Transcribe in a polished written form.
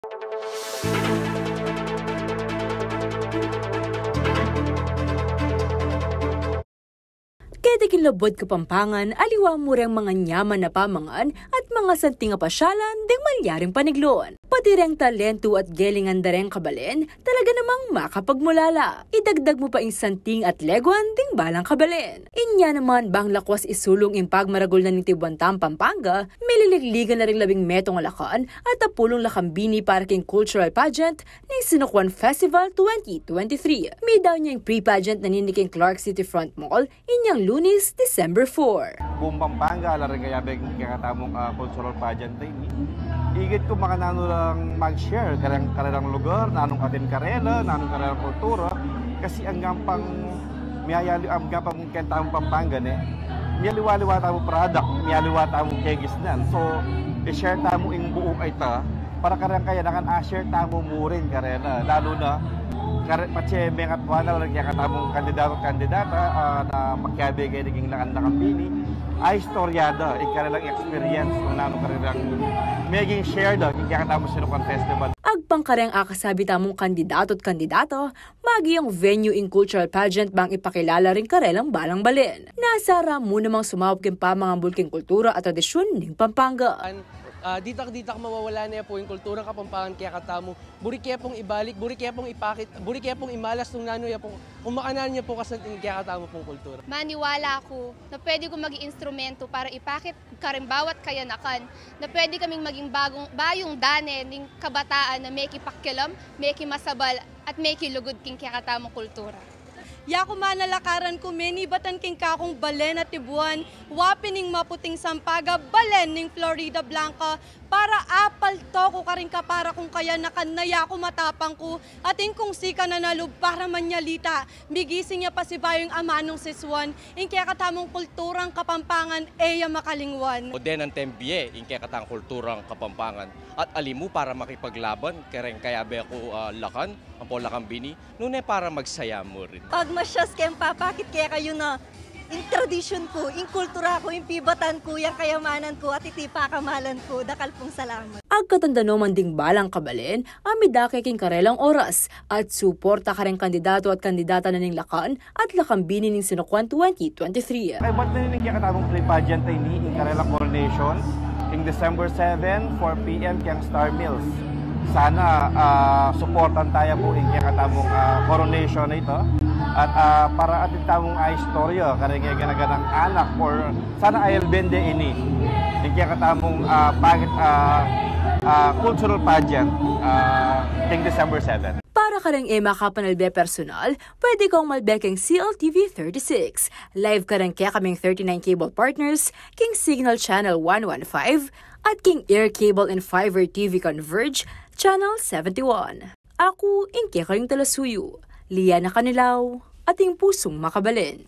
Kaya kinlabod Kapampangan, aliwa mo rin mga nyaman na pamangan at mga santing pasyalan ding malyaring panigloon. Pati rin talento at gelingan da rin kabalen, talaga namang makapagmulala. Idagdag mo pa yung santing at leguan ding balang kabalen. Inya naman bang lakwas isulong yung pagmaragol na ng Tibuantam, Pampanga, mililigligan na rin 12 metong alakan at apulong lakambini para king cultural pageant ng Sinukwan Festival 2023. May daw niyang pre-pageant na niniking Clark City Front Mall, inyang Lunes, December 4. Buong Pampanga, laring kaya kakatamong cultural pageant na ini. Igit ko makanano lang mag-share kanilang lugar, nanong atin karela, nanong kanilang kultura. Kasi ang gampang kentamong Pampanga miyaliwa-liwa tamo product, miyaliwa tamo kegisnan. So, i-share tamo yung buong ita para karang kaya nakan share tamo mo rin karela. Lalo na patsyebe at wala lang kaya katamong kandidato-kandidata na magkabigay naging lakambini ay istoryada, ikanilang experience kung nano kanilang maging share daw kaya katamong Sinukwan Festival. Agpang kareng akasabi tamong kandidato at kandidato, magi yung venue in cultural pageant bang ipakilala rin karelang balang balin. Nasara mo namang sumawap kin pa mga bulking kultura at tradisyon ng Pampanga. Ditak mawawala na po yung kulturang Kapampangan kaya katamo. Buri kaya pong ibalik, buri kaya pong ipakit, buri kaya pong imalas nung nano ya pong kumakanan niya po kasanting kaya katamo pong kultura. Maniwala ako na pwede kong maging instrumento para ipakit karing bawat kayanakan, na pwede kaming maging bayong dane ng kabataan na may kipakkilam, may kimasabal at may kilugod king kaya katamong kultura. Yaku manalakaran ko meni batan king kakong balen at Tibuan, wapining maputing sampaga balen ning Florida Blanca, para apal to ko karing kapara kung kaya nakanaya ko matapang ko, ating kung sika na nalub para manyalita, bigising niya pa si bayong amanong siswan, in kaya katamong kulturang Kapampangan, eya makalingwan. O den ang tembye, in kaya katang kulturang Kapampangan, at alimu para makipaglaban, kaya be ako lakan, ang po lakambini, nune para magsaya mo rin. Masyas kayong papakit kaya kayo na yung tradisyon ko, yung kultura ko, yung pibatan ko, yung kayamanan ko, at itipakamalan ko. Dakal pong salamat. Agkatandano man ding balang kabalen, amidake king karelang oras at suporta ka rin kandidato at kandidata na ning lakan at lakambini ning Sinukwan 2023. Ay, ba't na kaya katamong pre-pageant ay ni in karelang coronation in December 7, 4 p.m. kayang Star Mills. Sana supportan tayo po in kaya katamong coronation na ito. At para atin tamong istorya, karang ganaganang anak or sana ayal bende ini. In kaya katamong cultural pageant king December 7. Para ka rin makapanalbe personal, pwede kong malbekeng CLTV 36. Live ka rin kaya kaming 39 cable partners, King Signal Channel 115, at King Air Cable and Fiber TV Converge, Channel 71. Ako, ingke ka rin talasuyo. Liana Kanilaw, ating pusong makabalin.